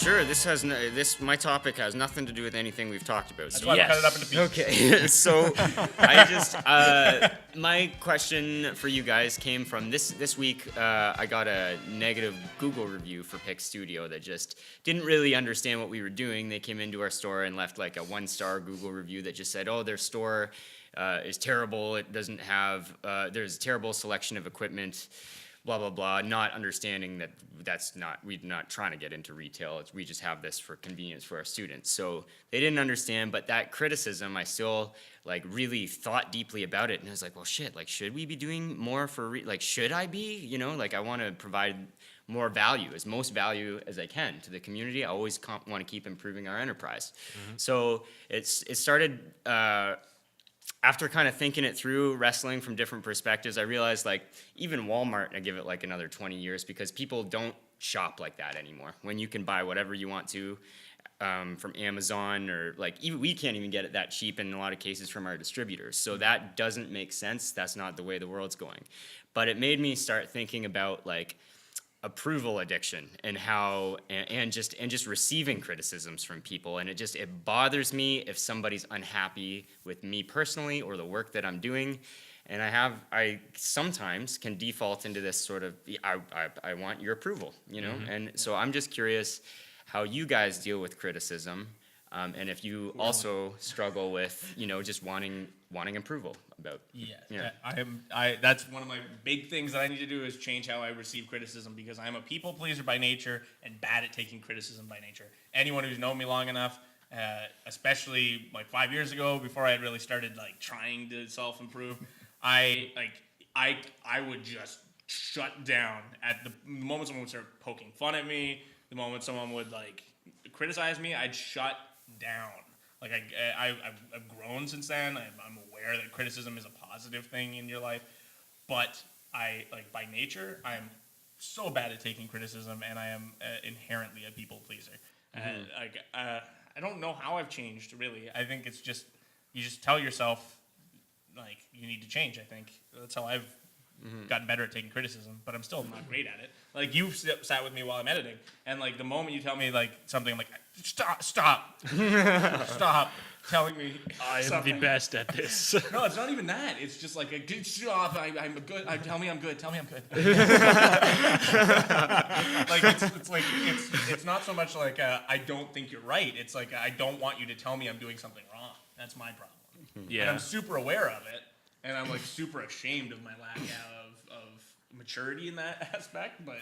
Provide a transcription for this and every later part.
Sure. My topic has nothing to do with anything we've talked about. That's why we cut it up into pieces. Okay. So my question for you guys came from this week. I got a negative Google review for Pick Studio that just didn't really understand what we were doing. They came into our store and left like a 1-star Google review that just said, "Oh, their store is terrible. It doesn't have. There's a terrible selection of equipment." Blah blah blah. Not understanding that we're not trying to get into retail. We just have this for convenience for our students. So they didn't understand. But that criticism, I still like really thought deeply about it, and I was like, well, shit. Like, should we be doing more for should I be? You know, like I want to provide more value, most value as I can to the community. I always want to keep improving our enterprise. Mm-hmm. So it started. After kind of thinking it through, wrestling from different perspectives, I realized like even Walmart, I give it like another 20 years because people don't shop like that anymore. When you can buy whatever you want to from Amazon or like even we can't even get it that cheap in a lot of cases from our distributors. So that doesn't make sense. That's not the way the world's going. But it made me start thinking about like approval addiction and how and just receiving criticisms from people, and it bothers me if somebody's unhappy with me personally or the work that I'm doing, and I sometimes can default into this sort of I want your approval, you know. Mm-hmm. And so I'm just curious how you guys deal with criticism, and if you also struggle with just wanting approval about. Yeah. That's one of my big things that I need to do is change how I receive criticism, because I'm a people pleaser by nature and bad at taking criticism by nature. Anyone who's known me long enough, especially like 5 years ago, before I had really started like trying to self-improve, I would just shut down at the moment someone would start poking fun at me, the moment someone would like criticize me, I'd shut down. Like I've grown since then. I'm aware that criticism is a positive thing in your life, but by nature I'm so bad at taking criticism, and I am inherently a people pleaser. Mm-hmm. I don't know how I've changed really. I think it's just you just tell yourself like you need to change. I think that's how I've gotten better at taking criticism, but I'm still not great at it. Like you sat with me while I'm editing, and like the moment you tell me like something, I'm like stop telling me I am something. the best at this. No, it's not even that. It's just like stop. I'm good. Tell me I'm good. Tell me I'm good. Like it's not so much like I don't think you're right. It's like I don't want you to tell me I'm doing something wrong. That's my problem. Yeah, and I'm super aware of it. And I'm like super ashamed of my lack of maturity in that aspect, but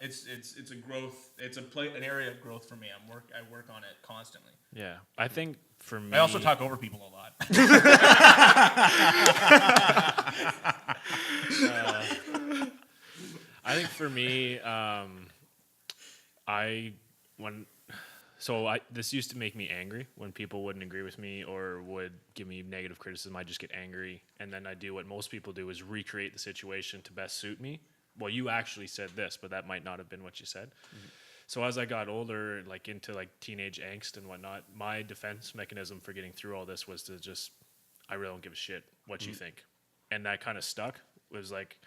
it's a growth. It's an area of growth for me. I work on it constantly. Yeah, I think for me, I also talk over people a lot. I think for me, this used to make me angry when people wouldn't agree with me or would give me negative criticism. I just get angry, and then I do what most people do, is recreate the situation to best suit me. Well, you actually said this, but that might not have been what you said. Mm-hmm. So as I got older, like into like teenage angst and whatnot, my defense mechanism for getting through all this was to just, I really don't give a shit what you think. And that kind of stuck. It was like,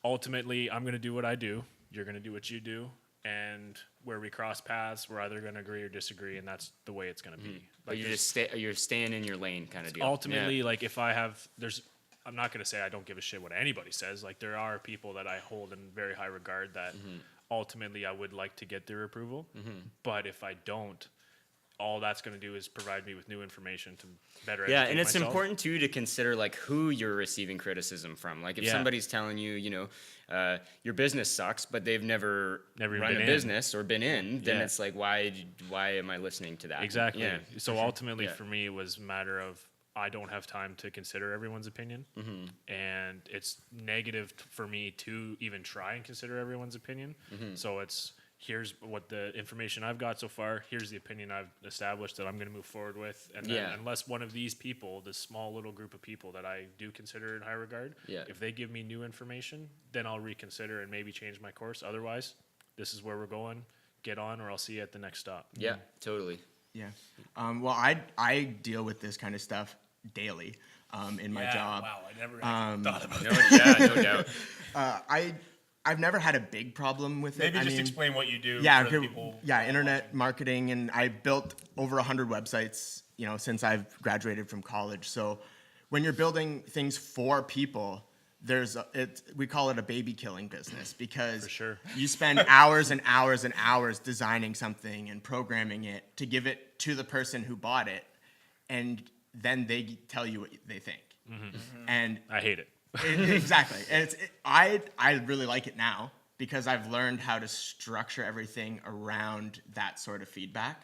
ultimately, I'm going to do what I do. You're going to do what you do. And where we cross paths, we're either going to agree or disagree, and that's the way it's going to be. Like, but you're staying in your lane kind of deal. Ultimately, like if I'm not going to say I don't give a shit what anybody says. Like there are people that I hold in very high regard that ultimately I would like to get their approval. Mm-hmm. But if I don't, all that's going to do is provide me with new information to better educate and it's myself. important too to consider like who you're receiving criticism from. Like if somebody's telling you, your business sucks, but they've never run a business or been in, then it's like why am I listening to that? Exactly. Yeah, so ultimately for me it was a matter of I don't have time to consider everyone's opinion, and it's negative for me to even try and consider everyone's opinion. So it's here's what the information I've got so far, here's the opinion I've established that I'm going to move forward with, and then unless one of these people, this small little group of people that I do consider in high regard, if they give me new information, then I'll reconsider and maybe change my course. Otherwise, this is where we're going, get on, or I'll see you at the next stop. Yeah, totally. Yeah. Well, I deal with this kind of stuff daily in my job. Wow, I never actually thought about that. No doubt. I've never had a big problem with it. Maybe I just mean, explain what you do. yeah, for the people internet watching. marketing, and I built over 100 websites, since I've graduated from college. So when you're building things for people, we call it a baby killing business, because For sure. you spend hours and hours and hours designing something and programming it to give it to the person who bought it, and then they tell you what they think. And I hate it. exactly. And I really like it now, because I've learned how to structure everything around that sort of feedback.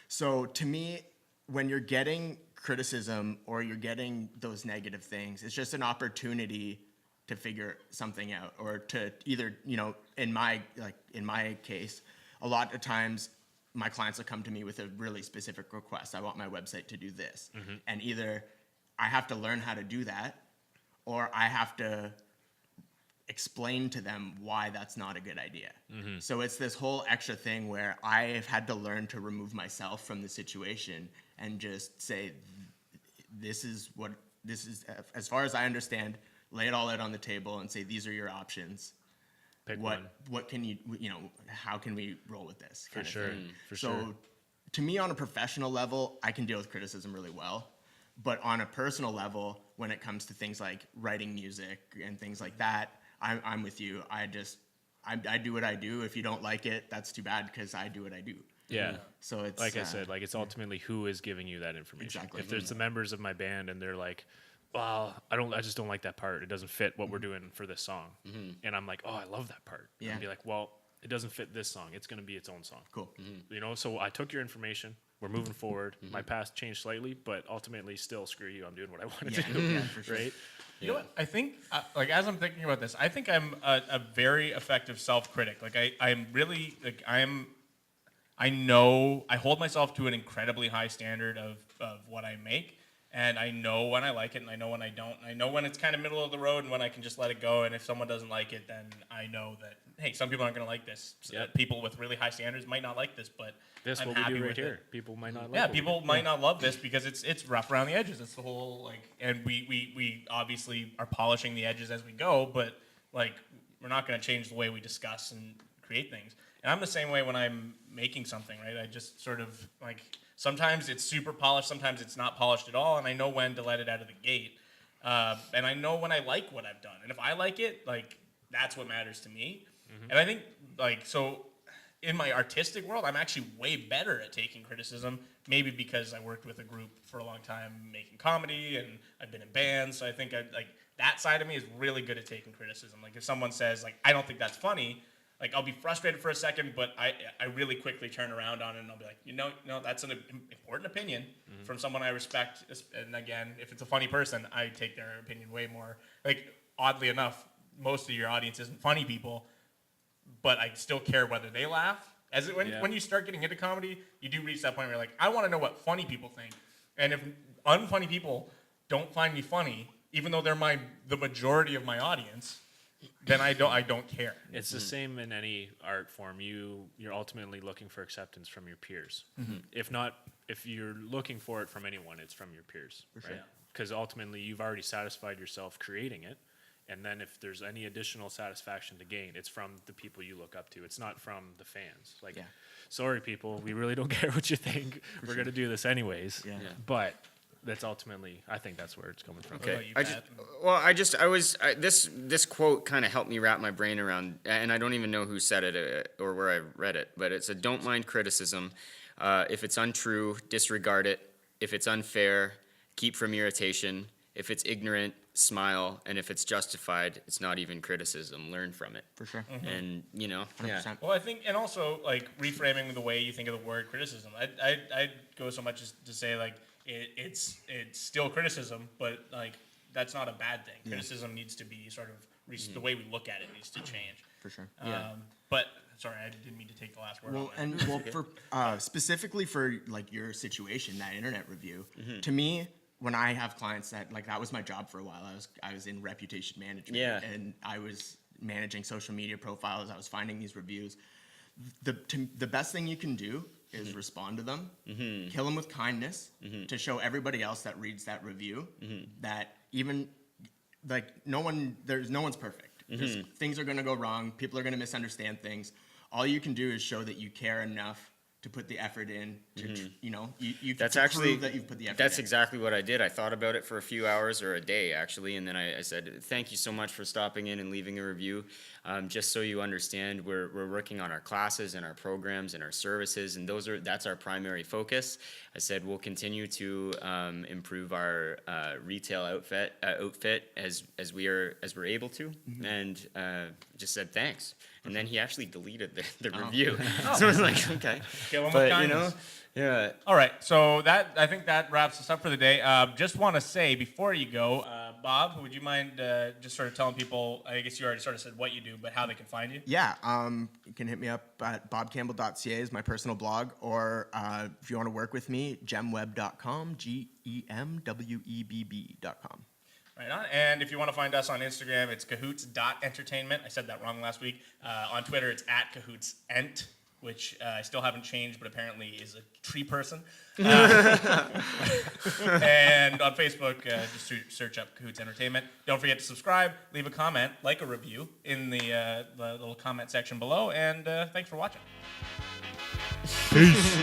So to me, when you're getting criticism or you're getting those negative things, it's just an opportunity to figure something out, or to either, in my case, a lot of times my clients will come to me with a really specific request. I want my website to do this. And either I have to learn how to do that, or I have to explain to them why that's not a good idea. So it's this whole extra thing where I have had to learn to remove myself from the situation and just say, this is, as far as I understand, lay it all out on the table and say, these are your options. Pick What one. can you, how can we roll with this? For kind of sure. thing. For So sure. to me, on a professional level, I can deal with criticism really well. But on a personal level, when it comes to things like writing music and things like that, I'm with you. I do what I do. If you don't like it, that's too bad, because I do what I do. Yeah. So it's Like I said, it's ultimately who is giving you that information. Exactly. If there's the members of my band and they're like, well, I just don't like that part. It doesn't fit what we're doing for this song. And I'm like, oh, I love that part. Yeah. And be like, well, it doesn't fit this song. It's going to be its own song. Cool. So I took your information. We're moving forward. My past changed slightly, but ultimately still screw you. I'm doing what I want to do. Yeah, for sure. Right? You know what? I think, as I'm thinking about this, I think I'm a very effective self-critic. I'm really, I know, I hold myself to an incredibly high standard of what I make. And I know when I like it, and I know when I don't. I know when it's kind of middle of the road, and when I can just let it go. And if someone doesn't like it, then I know that, hey, some people aren't going to like this. So Yep. People with really high standards might not like this, but That's I'm what happy we do right with here. it. People might not like Yeah, it. people might not love this because it's rough around the edges. It's the whole and we obviously are polishing the edges as we go, but we're not going to change the way we discuss and create things. And I'm the same way when I'm making something, right? I just sort of sometimes it's super polished, sometimes it's not polished at all, and I know when to let it out of the gate. And I know when I like what I've done, and if I like it, that's what matters to me. And I think so. In my artistic world, I'm actually way better at taking criticism, maybe because I worked with a group for a long time making comedy, and I've been in bands, so I think that side of me is really good at taking criticism. If someone says, I don't think that's funny, I'll be frustrated for a second, but I really quickly turn around on it, and I'll be like, that's an important opinion from someone I respect. And again, if it's a funny person, I take their opinion way more. Oddly enough, most of your audience isn't funny people, but I still care whether they laugh. When you start getting into comedy, you do reach that point where you're like, I want to know what funny people think. And if unfunny people don't find me funny, even though they're the majority of my audience, then I don't care. It's the same in any art form. You're ultimately looking for acceptance from your peers. If you're looking for it from anyone, it's from your peers, right? Because ultimately you've already satisfied yourself creating it. And then if there's any additional satisfaction to gain, it's from the people you look up to. It's not from the fans. Sorry, people, we really don't care what you think. We're going to do this anyways. Yeah. But that's ultimately, I think that's where it's coming from. What Okay. about you, Pat? This quote kind of helped me wrap my brain around, and I don't even know who said it or where I read it, but it said, "Don't mind criticism. If it's untrue, disregard it. If it's unfair, keep from irritation. If it's ignorant, smile. And if it's justified, it's not even criticism. Learn from it." For sure. And 100%. Well, I think, and also reframing the way you think of the word criticism. I'd go so much as to say it's still criticism, but that's not a bad thing. Criticism needs to be sort of the way we look at it needs to change. For sure. But sorry, I didn't mean to take the last word. Well, on that. and for specifically for your situation, that internet review, to me, when I have clients that was my job for a while. I was in reputation management, and I was managing social media profiles. I was finding these reviews. The best thing you can do is respond to them, kill them with kindness, to show everybody else that reads that review that even no one's perfect. Because things are going to go wrong. People are going to misunderstand things. All you can do is show that you care enough to put the effort in to, you That's to actually prove that you've put the effort that's in. exactly what I did. I thought about it for a few hours or a day actually, and then I said, "Thank you so much for stopping in and leaving a review. Just so you understand, we're working on our classes and our programs and our services, and that's our primary focus." I said we'll continue to improve our retail outfit as we're able to, and just said thanks. And then he actually deleted the review. So I was like, okay. Kill him with But kindness. yeah. All right, so I think that wraps us up for the day. Just want to say before you go, Bob, would you mind just sort of telling people? I guess you already sort of said what you do, but how they can find you. Yeah, you can hit me up at bobcampbell.ca is my personal blog, or if you want to work with me, gemweb.com, GEMWEBB.com. Right on. And if you want to find us on Instagram, it's cahoots.entertainment. I said that wrong last week. On Twitter, it's at cahootsent, which I still haven't changed, but apparently is a tree person. And on Facebook, just search up Cahoots Entertainment. Don't forget to subscribe, leave a comment, like a review in the little comment section below, and thanks for watching. Peace.